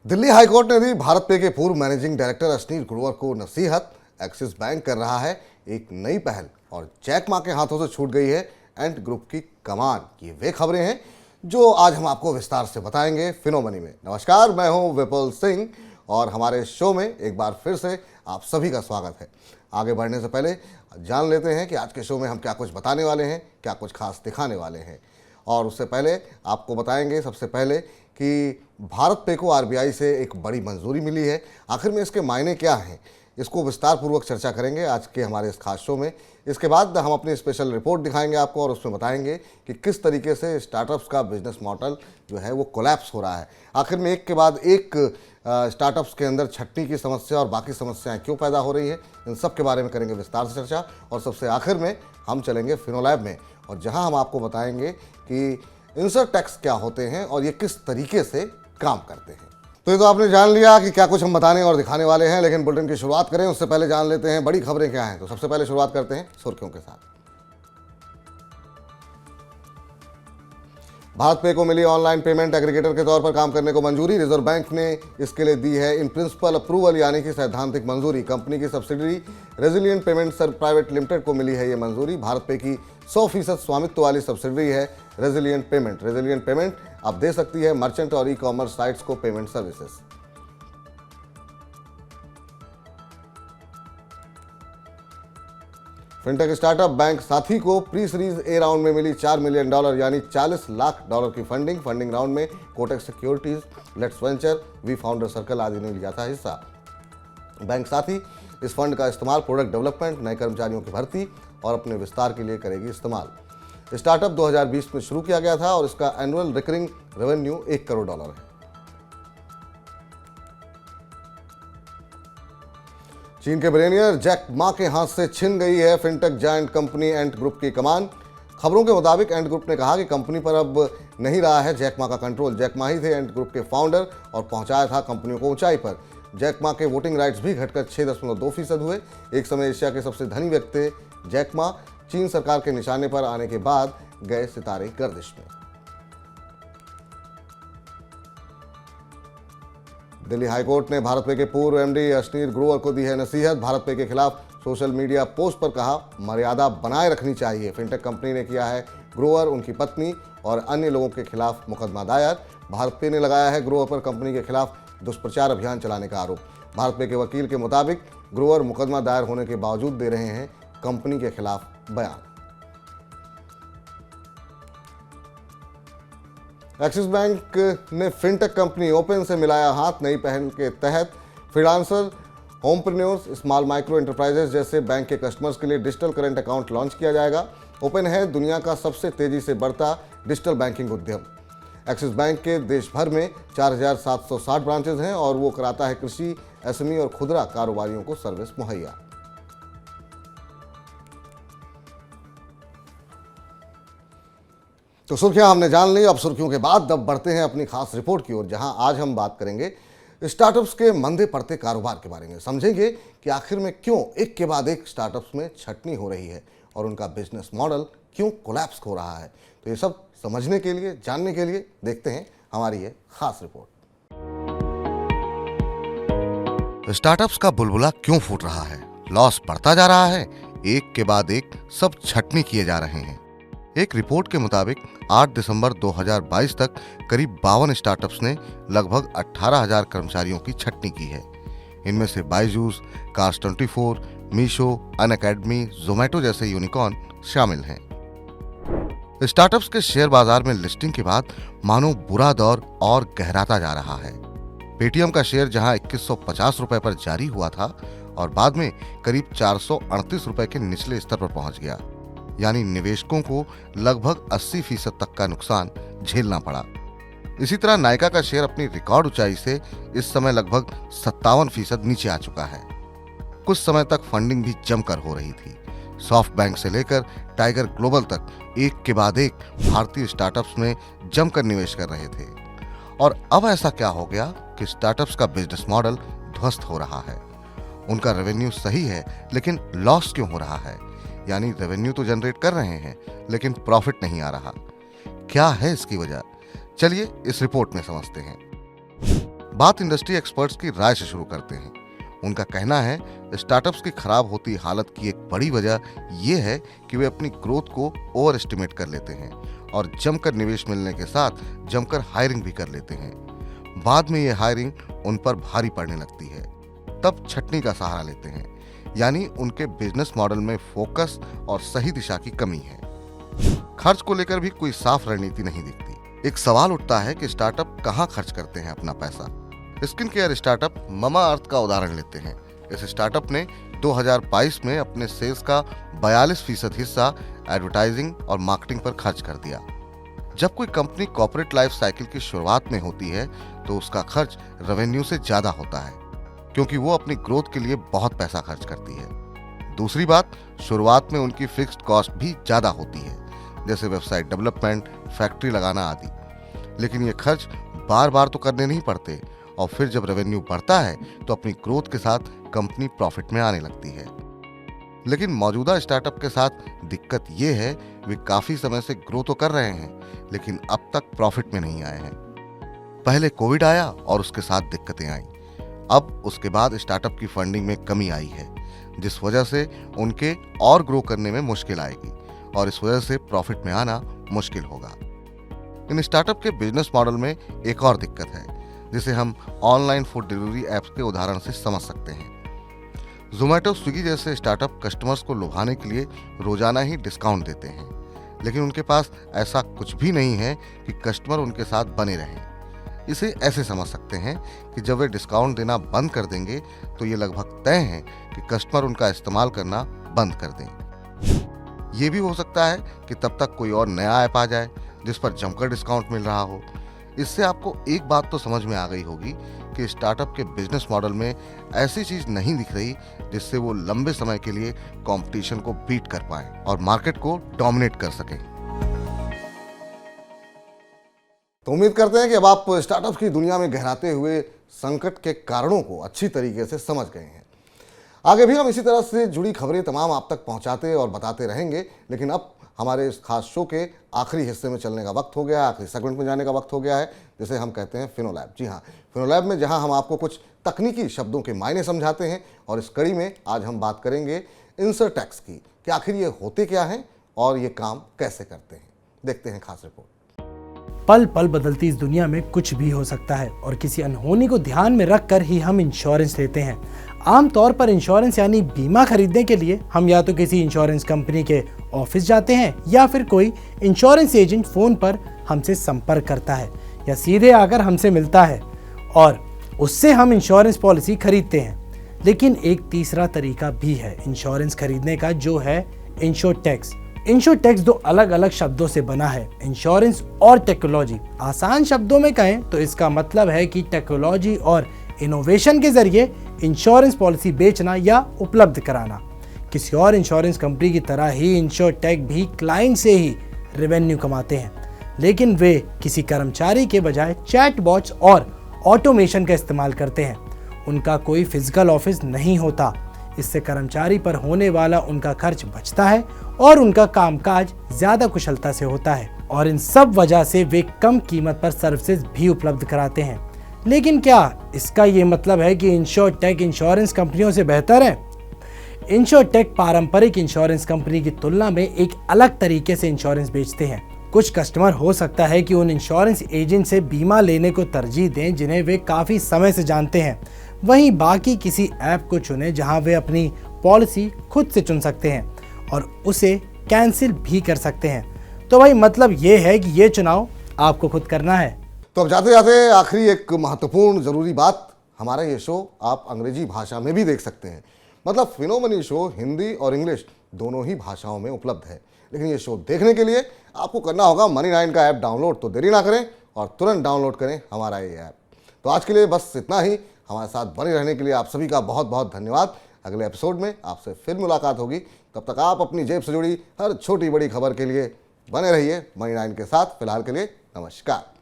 Delhi high court ने दी भारत पे के पूर्व मैनेजिंग डायरेक्टर अश्नीर ग्रोवर को नसीहत। एक्सिस बैंक कर रहा है एक नई पहल और जैक मा के हाथों से छूट गई है एंट ग्रुप की कमान। ये वे खबरें हैं जो आज हम आपको विस्तार से बताएंगे फिनो मनी में। नमस्कार, मैं हूं विपुल सिंह और हमारे शो में एक बार फिर से आप सभी का स्वागत है। आगे बढ़ने से पहले जान लेते हैं कि आज के शो में हम क्या कुछ बताने वाले हैं, क्या कुछ खास दिखाने वाले हैं। और उससे पहले आपको बताएंगे सबसे पहले कि भारत पे को आरबीआई से एक बड़ी मंजूरी मिली है। आखिर में इसके मायने क्या हैं, इसको विस्तार पूर्वक चर्चा करेंगे आज के हमारे इस खास शो में। इसके बाद हम अपनी स्पेशल रिपोर्ट दिखाएंगे आपको और उसमें बताएंगे कि किस तरीके से स्टार्टअप्स का बिजनेस मॉडल जो है वो कोलैप्स हो रहा है। आखिर में एक के बाद एक स्टार्टअप्स के अंदर छटनी की समस्या और बाकी समस्याएं क्यों पैदा हो रही है, इन सब के बारे में करेंगे विस्तार से चर्चा। और सबसे आखिर में हम चलेंगे फिनोलैब में और जहां हम आपको बताएंगे कि इंसर्ट टैक्स क्या होते हैं और ये किस तरीके से काम करते हैं। तो ये तो आपने जान लिया कि क्या कुछ हम बताने और दिखाने वाले हैं, लेकिन बुलेटिन की शुरुआत करें उससे पहले जान लेते हैं बड़ी खबरें क्या हैं। तो सबसे पहले शुरुआत करते हैं सुर्खियों के साथ। भारत पे को मिली ऑनलाइन पेमेंट एग्रीगेटर के तौर पर काम करने को मंजूरी। रिजर्व बैंक ने इसके लिए दी है इन प्रिंसिपल अप्रूवल यानी कि सैद्धांतिक मंजूरी। कंपनी की subsidiary resilient payment sir private limited को मिली है ये मंजूरी। भारत पे की 100% स्वामित्व वाली सब्सिडरी है रेजिलिएंट पेमेंट। रेजिलिएंट पेमेंट अब दे सकती है मर्चेंट और ई कॉमर्स साइट्स को payment services. Fintech startup bank साथी को प्री सीरीज ए राउंड में मिली $4 मिलियन यानी $40 लाख की फंडिंग राउंड में Kotak Securities, LetsVenture, We Founder Circle आदि ने लिया था हिस्सा। बैंक साथी इस फंड का इस्तेमाल प्रोडक्ट डेवलपमेंट, नए कर्मचारियों की भर्ती और अपने विस्तार के लिए करेगी इस्तेमाल। स्टार्टअप 2020 में शुरू किया गया था और इसका एनुअल रिकरिंग रेवेन्यू $1 करोड़ है। चीन के बिलियनियर जैक मा के हाथ से छिन गई है fintech giant company Ant group की कमान। खबरों के मुताबिक एंट ग्रुप ने कहा कि कंपनी पर अब नहीं रहा है जैक मा का कंट्रोल। जैक मा ही थे एंट ग्रुप के फाउंडर और पहुंचाया था कंपनियों को ऊंचाई पर। जैक मा के वोटिंग राइट्स भी घटकर 6.2% हुए। एक समय एशिया के सबसे धनी व्यक्ति थे जैक मा। चीन सरकार के निशाने पर आने के बाद गए सितारे गर्दिश में। दिल्ली हाईकोर्ट ने भारत पे के पूर्व एमडी अश्नीर ग्रोवर को दी है नसीहत। भारत पे के खिलाफ सोशल मीडिया पोस्ट पर कहा मर्यादा बनाए रखनी चाहिए। फिनटेक कंपनी ने किया है ग्रोवर, उनकी पत्नी और अन्य लोगों के खिलाफ मुकदमा दायर। भारत पे ने लगाया है ग्रोवर पर कंपनी के खिलाफ दुष्प्रचार अभियान चलाने का आरोप। भारत पे के वकील के मुताबिक ग्रोवर मुकदमा दायर होने के बावजूद दे रहे हैं कंपनी के खिलाफ बयान। एक्सिस बैंक ने फिनटेक कंपनी ओपन से मिलाया हाथ। नई पहल के तहत फ्रीलांसर, होमप्रेन्योर्स, स्मॉल माइक्रो एंटरप्राइजेस जैसे बैंक के कस्टमर्स के लिए डिजिटल करंट अकाउंट लॉन्च किया जाएगा। ओपन है दुनिया का सबसे तेजी से बढ़ता डिजिटल बैंकिंग उद्यम। एक्सिस बैंक के देश भर में 4760 ब्रांचेज हैं और वो कराता है कृषि, एसएमई और खुदरा कारोबारियों को सर्विस मुहैया। तो सुर्खियां हमने जान ली। अब सुर्खियों के बाद अब बढ़ते हैं अपनी खास रिपोर्ट की ओर, जहां आज हम बात करेंगे स्टार्टअप्स के मंदे पड़ते कारोबार के बारे में। समझेंगे कि आखिर में क्यों एक के बाद एक स्टार्टअप्स में छटनी हो रही है और उनका बिजनेस मॉडल क्यों कोलैप्स हो रहा है। तो ये सब समझने के लिए, जानने के लिए देखते हैं हमारी ये खास रिपोर्ट। स्टार्टअप्स का बुलबुला क्यों फूट रहा है, लॉस बढ़ता जा रहा है, एक के बाद एक सब छटनी किए जा रहे हैं। एक रिपोर्ट के मुताबिक 8 दिसंबर 2022 तक करीब 52 स्टार्टअप्स ने लगभग 18,000 कर्मचारियों की छटनी की है। इनमें से बायजूस, कार्स24, मीशो, अनअकैडमी, जोमैटो जैसे यूनिकॉर्न शामिल हैं। स्टार्टअप्स के शेयर बाजार में लिस्टिंग के बाद मानो बुरा दौर और गहराता जा रहा है। पेटीएम का शेयर जहां 2150 रुपए पर जारी हुआ था और बाद में करीब 438 रुपए के निचले स्तर पर पहुंच गया, यानी निवेशकों को लगभग 80% तक का नुकसान झेलना पड़ा। इसी तरह नायका का शेयर अपनी रिकॉर्ड ऊंचाई से इस समय लगभग 57% नीचे आ चुका है। कुछ समय तक फंडिंग भी जमकर हो रही थी। सॉफ्ट बैंक से लेकर टाइगर ग्लोबल तक एक के बाद एक भारतीय स्टार्टअप्स में जमकर निवेश कर रहे थे। और अब ऐसा क्या हो गया कि स्टार्टअप्स का बिजनेस मॉडल ध्वस्त हो रहा है। उनका रेवेन्यू सही है लेकिन लॉस क्यों हो रहा है, यानी रेवेन्यू तो जनरेट कर रहे हैं लेकिन प्रॉफिट नहीं आ रहा। क्या है इसकी वजह, चलिए इस रिपोर्ट में समझते हैं। बात इंडस्ट्री एक्सपर्ट्स की राय से शुरू करते हैं। उनका कहना है स्टार्टअप्स की खराब होती हालत की एक बड़ी वजह यह है कि वे अपनी ग्रोथ को ओवर एस्टिमेट कर लेते हैं और जमकर निवेश मिलने के साथ जमकर हायरिंग भी कर लेते हैं। बाद में ये हायरिंग उन पर भारी पड़ने लगती है, तब छटनी का सहारा लेते हैं, यानी उनके बिजनेस मॉडल में फोकस और सही दिशा की कमी है। खर्च को लेकर भी कोई साफ रणनीति नहीं दिखती। एक सवाल उठता है कि स्टार्टअप कहाँ खर्च करते हैं अपना पैसा। स्किन केयर स्टार्टअप ममाअर्थ का उदाहरण लेते हैं। इस स्टार्टअप ने 2022 में अपने सेल्स का 42% हिस्सा एडवर्टाइजिंग और मार्केटिंग पर खर्च कर दिया। जब कोई कंपनी कॉर्पोरेट लाइफ साइकिल की शुरुआत में होती है तो उसका खर्च रेवेन्यू से ज्यादा होता है, क्योंकि वो अपनी ग्रोथ के लिए बहुत पैसा खर्च करती है। दूसरी बात, शुरुआत में उनकी फिक्स्ड कॉस्ट भी ज्यादा होती है, जैसे वेबसाइट डेवलपमेंट, फैक्ट्री लगाना आदि। लेकिन ये खर्च बार बार तो करने नहीं पड़ते और फिर जब रेवेन्यू बढ़ता है तो अपनी ग्रोथ के साथ कंपनी प्रॉफिट में आने लगती है। लेकिन मौजूदा स्टार्टअप के साथ दिक्कत ये है, वे काफी समय से ग्रो तो कर रहे हैं लेकिन अब तक प्रॉफिट में नहीं आए हैं। पहले कोविड आया और उसके साथ दिक्कतें आईं। अब उसके बाद स्टार्टअप की फंडिंग में कमी आई है, जिस वजह से उनके और ग्रो करने में मुश्किल आएगी और इस वजह से प्रॉफिट में आना मुश्किल होगा। इन स्टार्टअप के बिजनेस मॉडल में एक और दिक्कत है, जिसे हम ऑनलाइन फूड डिलीवरी ऐप्स के उदाहरण से समझ सकते हैं। जोमैटो, स्विगी जैसे स्टार्टअप कस्टमर्स को लुभाने के लिए रोजाना ही डिस्काउंट देते हैं, लेकिन उनके पास ऐसा कुछ भी नहीं है कि कस्टमर उनके साथ बने रहें। इसे ऐसे समझ सकते हैं कि जब वे डिस्काउंट देना बंद कर देंगे तो ये लगभग तय है कि कस्टमर उनका इस्तेमाल करना बंद कर दें। ये भी हो सकता है कि तब तक कोई और नया ऐप आ जाए जिस पर जमकर डिस्काउंट मिल रहा हो। इससे आपको एक बात तो समझ में आ गई होगी कि स्टार्टअप के बिजनेस मॉडल में ऐसी चीज नहीं दिख रही जिससे वो लंबे समय के लिए कंपटीशन को बीट कर पाएं और मार्केट को डोमिनेट कर सकें। तो उम्मीद करते हैं कि अब आप स्टार्टअप की दुनिया में गहराते हुए संकट के कारणों को अच्छी तरीके से समझ गए हैं। आगे भी हम इसी तरह से जुड़ी खबरें तमाम आप तक पहुंचाते और बताते रहेंगे, लेकिन अब हमारे इस खास शो के आखिरी हिस्से में चलने का वक्त हो गया है, आखिरी सेगमेंट में जाने का वक्त हो गया है, जिसे हम कहते हैं फिनोलैब। जी हाँ, फिनोलैब में जहां हम आपको कुछ तकनीकी शब्दों के मायने समझाते हैं, और इस कड़ी में आज हम बात करेंगे इंसरटेक्स की कि आखिर ये होते क्या हैं और ये काम कैसे करते हैं। देखते हैं खास रिपोर्ट। पल पल बदलती इस दुनिया में कुछ भी हो सकता है और किसी अनहोनी को ध्यान में रखकर ही हम इंश्योरेंस लेते हैं। आमतौर पर इंश्योरेंस यानी बीमा खरीदने के लिए हम या तो किसी इंश्योरेंस कंपनी के ऑफिस जाते हैं या फिर कोई इंश्योरेंस एजेंट फोन पर हमसे संपर्क करता है या सीधे आकर हमसे मिलता है और उससे हम इंश्योरेंस पॉलिसी खरीदते हैं। लेकिन एक तीसरा तरीका भी है इंश्योरेंस खरीदने का, जो है इंश्योरटेक्स। इंश्योरटेक्स दो अलग अलग शब्दों से बना है, इंश्योरेंस और टेक्नोलॉजी। आसान शब्दों में कहें तो इसका मतलब है कि टेक्नोलॉजी और इनोवेशन के जरिए इंश्योरेंस पॉलिसी बेचना या उपलब्ध कराना। किसी और इंश्योरेंस कंपनी की तरह ही इंश्योरटेक भी क्लाइंट से ही रेवेन्यू कमाते हैं, लेकिन वे किसी कर्मचारी के बजाय चैटबॉट्स और ऑटोमेशन का इस्तेमाल करते हैं। उनका कोई फिजिकल ऑफिस नहीं होता। इससे कर्मचारी पर होने वाला उनका खर्च बचता है और उनका कामकाज ज्यादा कुशलता से होता है, और इन सब वजह से वे कम कीमत पर सर्विसेज भी उपलब्ध कराते हैं। लेकिन क्या इसका ये मतलब है कि इंश्योरटेक इंश्योरेंस कंपनियों से बेहतर है? इंश्योरटेक पारंपरिक इंश्योरेंस कंपनी की तुलना में एक अलग तरीके से इंश्योरेंस बेचते हैं। कुछ कस्टमर हो सकता है कि उन इंश्योरेंस एजेंट से बीमा लेने को तरजीह दें जिन्हें वे काफी समय से जानते हैं, वहीं बाकी किसी ऐप को चुने जहां वे अपनी पॉलिसी खुद से चुन सकते हैं और उसे कैंसिल भी कर सकते हैं। तो भाई मतलब ये है कि ये चुनाव आपको खुद करना है। तो अब जाते जाते आखिरी एक महत्वपूर्ण जरूरी बात, हमारा ये शो आप अंग्रेजी भाषा में भी देख सकते हैं। मतलब फिनोमनी शो हिंदी और इंग्लिश दोनों ही भाषाओं में उपलब्ध है। लेकिन ये शो देखने के लिए आपको करना होगा मनी9 का ऐप डाउनलोड। तो देरी ना करें और तुरंत डाउनलोड करें हमारा ये ऐप। तो आज के लिए बस इतना ही। हमारे साथ बने रहने के लिए आप सभी का बहुत बहुत धन्यवाद। अगले एपिसोड में आपसे फिर मुलाकात होगी। तब तक आप अपनी जेब से जुड़ी हर छोटी बड़ी खबर के लिए बने रहिए मनी9 के साथ। फिलहाल के लिए नमस्कार।